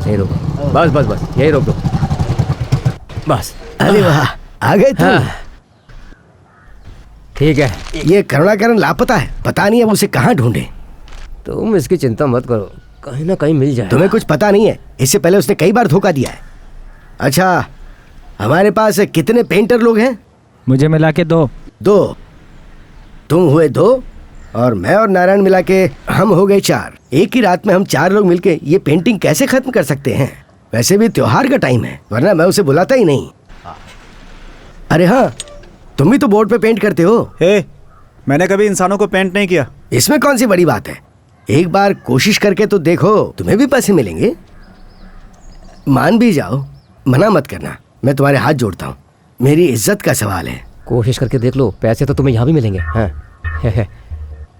बस यही रोको, बस बस बस यही रोक दो बस। अरे वाह, आ गए तुम। ठीक है। ये करुणाकरण लापता है, पता नहीं अब उसे कहाँ ढूंढे। तुम इसकी चिंता मत करो, कहीं ना कहीं मिल जाए। तुम्हें कुछ पता नहीं है, इससे पहले उसने कई बार धोखा दिया है। अच्छा, हमारे पास कितने पेंटर लोग हैं? मुझे मिला के 2। तुम हुए 2 और मैं और नारायण मिला के हम हो गए 4। एक ही रात में हम 4 लोग मिलके ये पेंटिंग कैसे खत्म कर सकते हैं? वैसे भी त्योहार का टाइम है, वरना मैं उसे बुलाता ही नहीं। अरे हाँ, तुम भी तो बोर्ड पे पेंट करते हो। मैंने कभी इंसानों को पेंट नहीं किया। इसमें कौन सी बड़ी बात है, एक बार कोशिश करके तो देखो, तुम्हें भी पैसे मिलेंगे। मान भी जाओ, मना मत करना, मैं तुम्हारे हाथ जोड़ता हूँ, मेरी इज्जत का सवाल है। कोशिश करके देख लो, पैसे तो तुम्हें यहाँ भी मिलेंगे। हाँ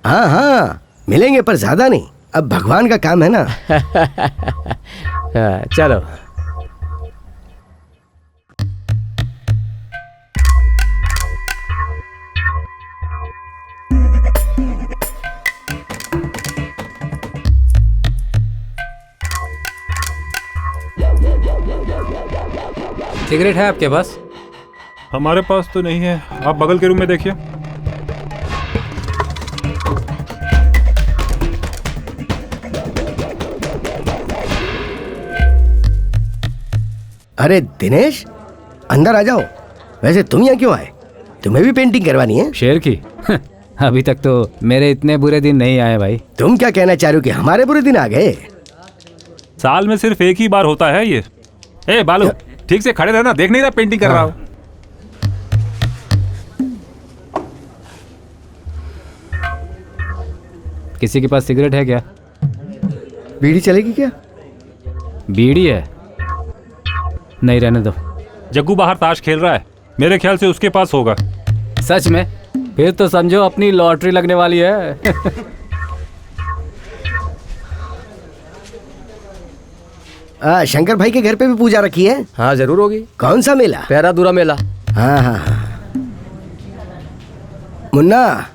हाँ हाँ मिलेंगे, पर ज्यादा नहीं, अब भगवान का काम है ना। चलो। सिगरेट है आपके पास? हमारे पास तो नहीं है, आप बगल के रूम में देखिए। अरे दिनेश, अंदर आ जाओ। वैसे तुम यहाँ क्यों आए? तुम्हें भी पेंटिंग करवानी है? शेर की? अभी तक तो मेरे इतने बुरे दिन नहीं आए भाई। तुम क्या कहना चाह रहे हो कि हमारे बुरे दिन आ गए? साल में सिर्फ एक ही बार होता है ये। ए बालू, ठीक से खड़े रहना, देख नहीं रहा पेंटिंग कर रहा हूँ। किसी के पास सिगरेट है क्या? बीड़ी चलेगी क्या? बीड़ी है? नहीं, रहने दो। जग्गू बाहर ताश खेल रहा है, मेरे ख्याल से उसके पास होगा। सच में? फिर तो समझो अपनी लॉटरी लगने वाली है। शंकर भाई के घर पे भी पूजा रखी है? हाँ जरूर होगी। कौन सा मेला? पैरादूरा मेला। हाँ हाँ हाँ। मुन्ना,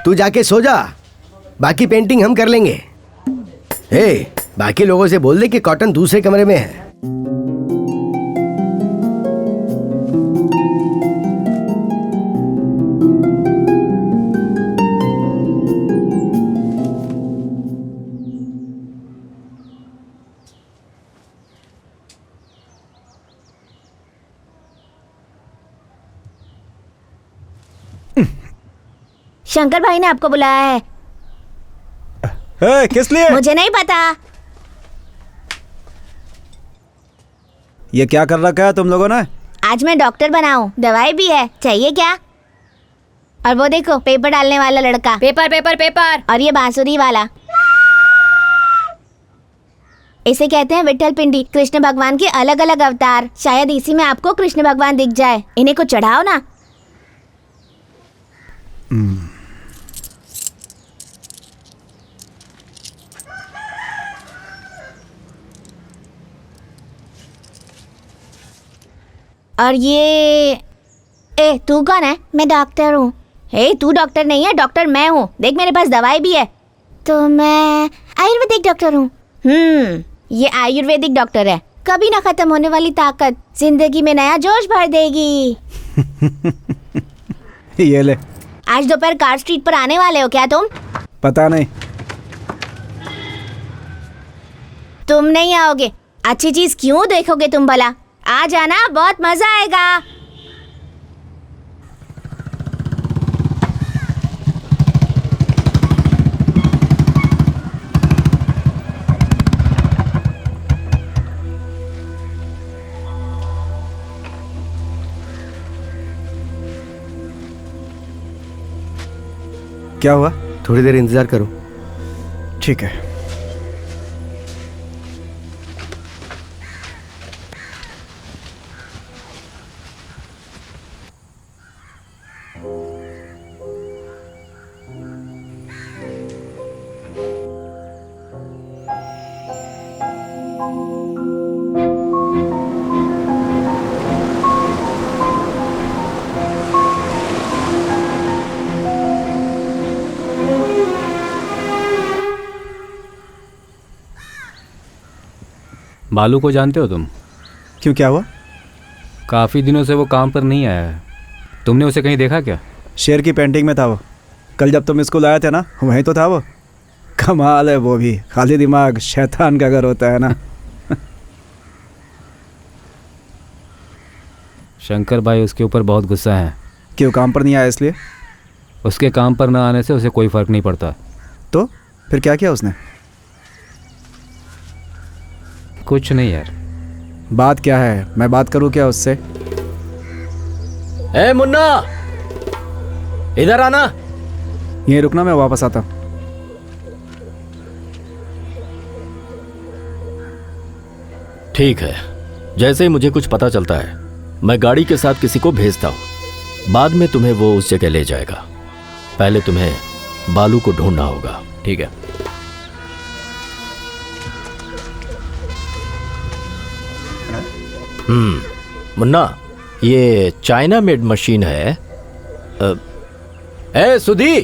तू जाके सो जा, बाकी पेंटिंग हम कर लेंगे। बाकी लोगों से बोल दे कि कॉटन दूसरे कमरे में है। शंकर भाई ने आपको बुलाया है। किस लिए? मुझे नहीं पता। ये क्या कर रखा है तुम लोगों ने? आज मैं डॉक्टर बनाऊं, दवाई भी है, चाहिए क्या? और वो देखो, पेपर डालने वाला लड़का। Paper paper paper. और ये बांसुरी वाला, इसे कहते हैं विट्ठल पिंडी। कृष्ण भगवान के अलग अलग अवतार, शायद इसी में आपको कृष्ण भगवान दिख जाए। इन्हें को चढ़ाओ ना। और ये तू कौन है? मैं डॉक्टर हूँ। तू डॉक्टर नहीं है, डॉक्टर मैं हूँ। देख मेरे पास दवाई भी है। तो मैं आयुर्वेदिक डॉक्टर हूँ। ये आयुर्वेदिक डॉक्टर है। कभी ना खत्म होने वाली ताकत, जिंदगी में नया जोश भर देगी। ये ले। आज दोपहर कार स्ट्रीट पर आने वाले हो क्या तुम? पता नहीं। तुम नहीं आओगे, अच्छी चीज क्यों देखोगे तुम भला? आ जाना, बहुत मजा आएगा। क्या हुआ? थोड़ी देर इंतजार करो। ठीक है। बालू को जानते हो तुम? क्यों, क्या हुआ? काफ़ी दिनों से वो काम पर नहीं आया है। तुमने उसे कहीं देखा क्या? शेर की पेंटिंग में था वो। कल जब तुम स्कूल आए थे ना, वहीं तो था वो। कमाल है वो भी, खाली दिमाग शैतान का घर होता है ना। शंकर भाई उसके ऊपर बहुत गुस्सा है। क्यों, काम पर नहीं आया इसलिए? उसके काम पर न आने से उसे कोई फ़र्क नहीं पड़ता। तो फिर क्या किया उसने? कुछ नहीं यार। बात क्या है, मैं बात करूं क्या उससे? ए मुन्ना, इधर आना। यहीं रुकना, मैं वापस आता हूं। ठीक है, जैसे ही मुझे कुछ पता चलता है मैं गाड़ी के साथ किसी को भेजता हूं। बाद में तुम्हें वो उस जगह ले जाएगा। पहले तुम्हें बालू को ढूंढना होगा, ठीक है? मुन्ना, ये चाइना मेड मशीन है। ए सुधी,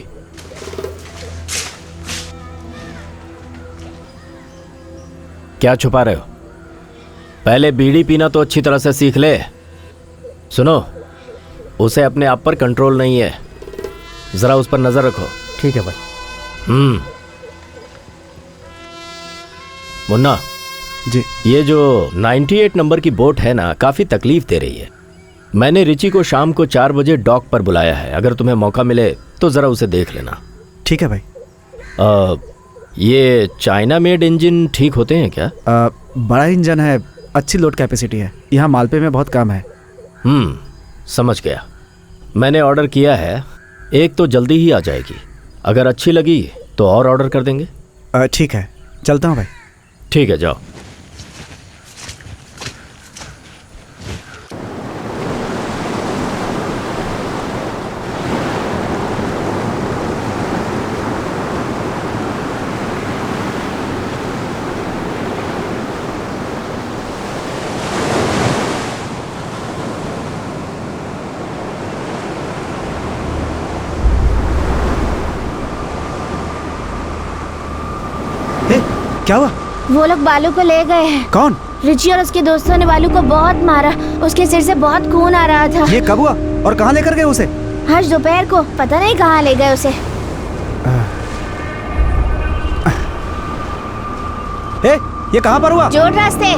क्या छुपा रहे हो? पहले बीड़ी पीना तो अच्छी तरह से सीख ले। सुनो, उसे अपने आप पर कंट्रोल नहीं है, जरा उस पर नजर रखो। ठीक है भाई। मुन्ना जी। ये जो 98 नंबर की बोट है ना, काफी तकलीफ दे रही है। मैंने रिची को शाम को 4 बजे डॉक पर बुलाया है। अगर तुम्हें मौका मिले तो जरा उसे देख लेना। ठीक है भाई। ये चाइना मेड इंजन ठीक होते हैं क्या? बड़ा इंजन है, अच्छी लोड कैपेसिटी है। यहाँ मालपे में बहुत काम है। समझ गया। मैंने ऑर्डर किया है, एक तो जल्दी ही आ जाएगी। अगर अच्छी लगी तो और ऑर्डर कर देंगे। ठीक है, चलता हूँ भाई। ठीक है, जाओ। क्या हुआ? वो लोग बालू को ले गए हैं। कौन? रिची और उसके दोस्तों ने बालू को बहुत मारा। उसके सिर से बहुत खून आ रहा था। ये कब हुआ और कहाँ लेकर गए उसे? आज दोपहर को, पता नहीं कहाँ ले गए उसे। ये कहाँ पर हुआ? जोड़ रास्ते।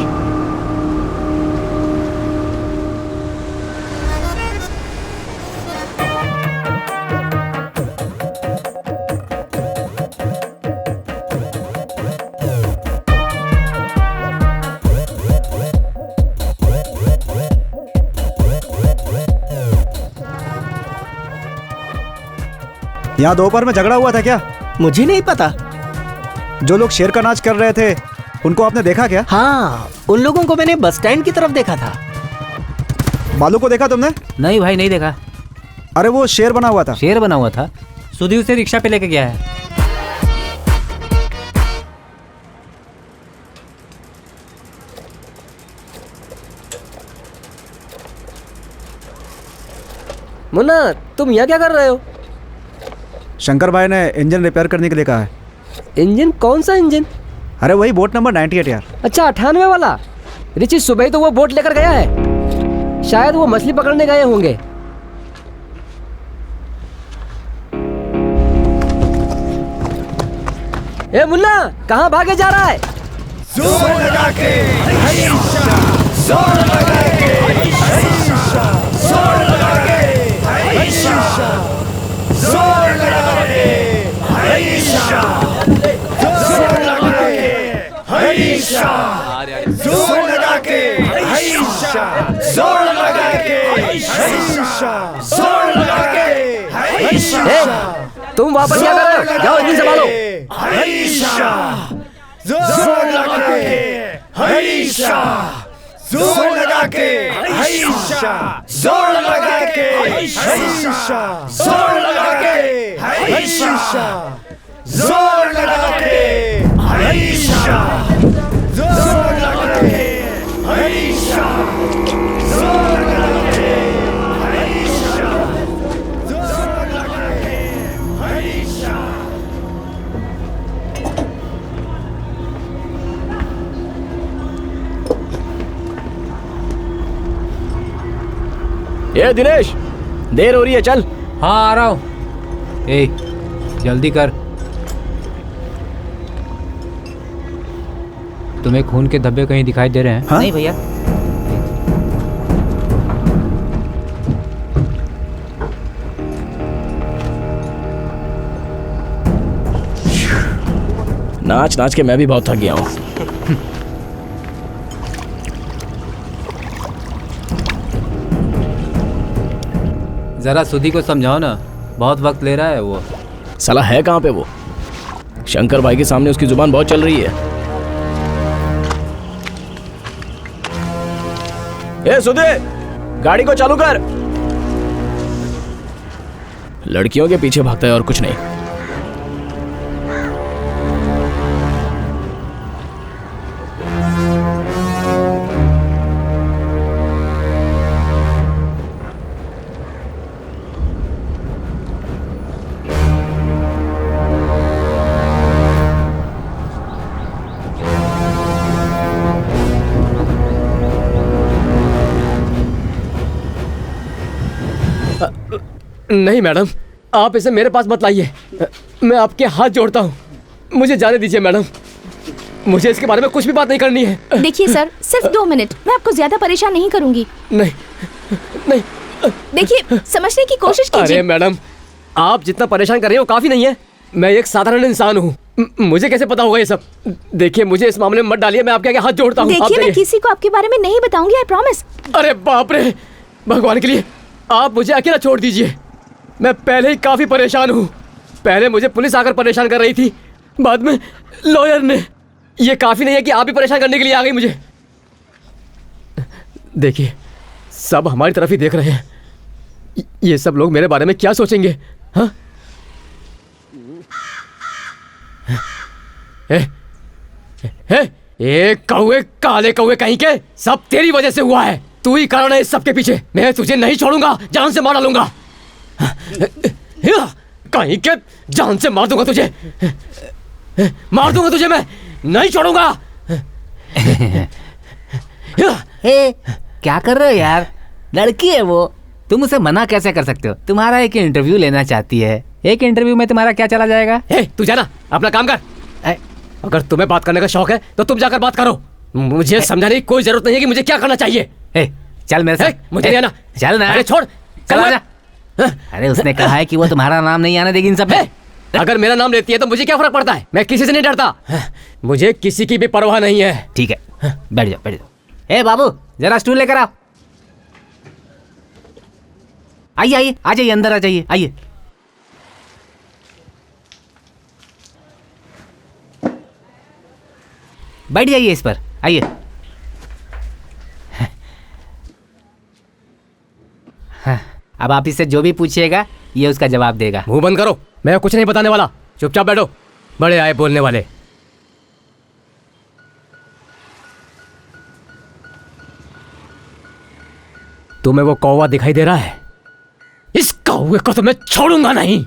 यहाँ दोपहर में झगड़ा हुआ था क्या? मुझे नहीं पता। जो लोग शेर का नाच कर रहे थे उनको आपने देखा क्या? हाँ, उन लोगों को मैंने बस स्टैंड की तरफ देखा था। बालू को देखा तुमने? नहीं भाई, नहीं देखा। अरे वो शेर बना हुआ था। शेर बना हुआ था? सुधी उसे रिक्शा पे लेके गया है। मुन्ना, तुम यहाँ क्या कर रहे हो? शंकर भाई ने इंजन रिपेयर करने के लिए कहा है। इंजन? कौन सा इंजन? अरे वही बोट नंबर 98 यार। अच्छा, 98 वाला। रिची सुबह ही तो वो बोट लेकर गया है। शायद वो मछली पकड़ने गए होंगे। ए मुन्ना, कहाँ भागे जा रहा है? जोर लगा के हमेशा, जोर लगा के हमेशा, जोर लगा के हमेशा, जोर लगा के हमेशा, जोर लगा के हमेशा, जोर लगा के हमेशा, जोर लगा के हमेशा, जोर लगा के हमेशा। तुम वापस क्या कर रहे हो? जाओ इंजन संभालो। हमेशा जोर लगा के हमेशा, जोर लगा के हमेशा, जोर लगा के हमेशा, जोर लगा के हमेशा, जोर लगा के हमेशा, जोर लगा के हमेशा, जोर लगा के हमेशा, जोर लगा के हमेशा। ये दिनेश, देर हो रही है, चल। हाँ आ रहा हूँ। ए जल्दी कर। तुम्हें खून के धब्बे कहीं दिखाई दे रहे हैं? हाँ? नहीं भैया। नाच नाच के मैं भी बहुत थक गया हूँ। जरा सुधी को समझाओ ना, बहुत वक्त ले रहा है वो। साला है कहाँ पे वो? शंकर भाई के सामने उसकी जुबान बहुत चल रही है। ए सुधे, गाड़ी को चालू कर। लड़कियों के पीछे भागता है और कुछ नहीं। नहीं मैडम, आप इसे मेरे पास मत लाइए। मैं आपके हाथ जोड़ता हूँ, मुझे जाने दीजिए मैडम। मुझे इसके बारे में कुछ भी बात नहीं करनी है। देखिए सर, सिर्फ 2 मिनट, मैं आपको ज्यादा परेशान नहीं करूंगी। नहीं नहीं, देखिए समझने की कोशिश अरे कीजिए। मैडम, आप जितना परेशान कर रहे हो काफी नहीं है। मैं एक साधारण इंसान हूँ, मुझे कैसे पता होगा ये सब? देखिए मुझे इस मामले में मत डालिए, मैं आपके आगे हाथ जोड़ता हूँ। देखिए मैं किसी को आपके बारे में नहीं बताऊंगी, आई प्रॉमिस। अरे बाप रे, भगवान के लिए आप मुझे अकेला छोड़ दीजिए। मैं पहले ही काफी परेशान हूँ। पहले मुझे पुलिस आकर परेशान कर रही थी, बाद में लॉयर ने। ये काफी नहीं है कि आप भी परेशान करने के लिए आ गई मुझे। देखिए सब हमारी तरफ ही देख रहे हैं। ये सब लोग मेरे बारे में क्या सोचेंगे? हाँ? कौवे, काले कौवे कहीं के, सब तेरी वजह से हुआ है। तू ही कारण है इस सब के पीछे। मैं तुझे नहीं छोड़ूंगा, जान से मार डालूंगा। कहीं के जान से मार दूंगा तुझे, मार दूंगा तुझे, मैं नहीं छोड़ूंगा। हे क्या कर रहे हो यार? लड़की है वो, तुम उसे मना कैसे कर सकते हो? तुम्हारा एक इंटरव्यू लेना चाहती है। एक इंटरव्यू में तुम्हारा क्या चला जाएगा? तू जाना, अपना काम कर। अगर तुम्हें बात करने का शौक है तो तुम जाकर बात करो। मुझे समझाने की कोई जरूरत नहीं है कि मुझे क्या करना चाहिए। चल मेरे साथ। मुझे नहीं आना। चल ना। अरे छोड़, चल जा। अरे उसने कहा है कि वो तुम्हारा नाम नहीं आने देगी इन सब में। अगर मेरा नाम लेती है तो मुझे क्या फर्क पड़ता है? मैं किसी से नहीं डरता, मुझे किसी की भी परवाह नहीं है। ठीक है, बैठ जाओ बैठ जाओ। ए बाबू, जरा स्टूल लेकर आओ। आइए आइए, आ जाइए, अंदर आ जाइए, आइए। बैठ जाइए इस पर, आइए। अब आप इससे जो भी पूछिएगा ये उसका जवाब देगा। मुंह बंद करो, मैं कुछ नहीं बताने वाला, चुपचाप बैठो। बड़े आए बोलने वाले। तुम्हें वो कौवा दिखाई दे रहा है? इस कौवे को तो मैं छोड़ूंगा नहीं।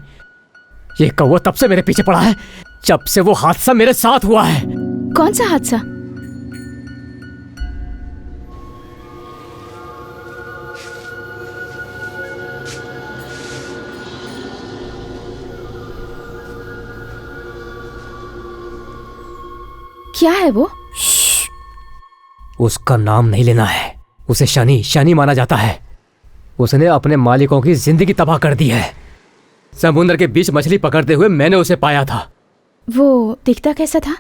ये कौवा तब से मेरे पीछे पड़ा है जब से वो हादसा मेरे साथ हुआ है। कौन सा हादसा? क्या है वो? उसका नाम नहीं लेना है। उसे शनि माना जाता है। उसने अपने मालिकों की जिंदगी तबाह कर दी है। समुद्र के बीच मछली पकड़ते हुए मैंने उसे पाया था। वो दिखता कैसा था?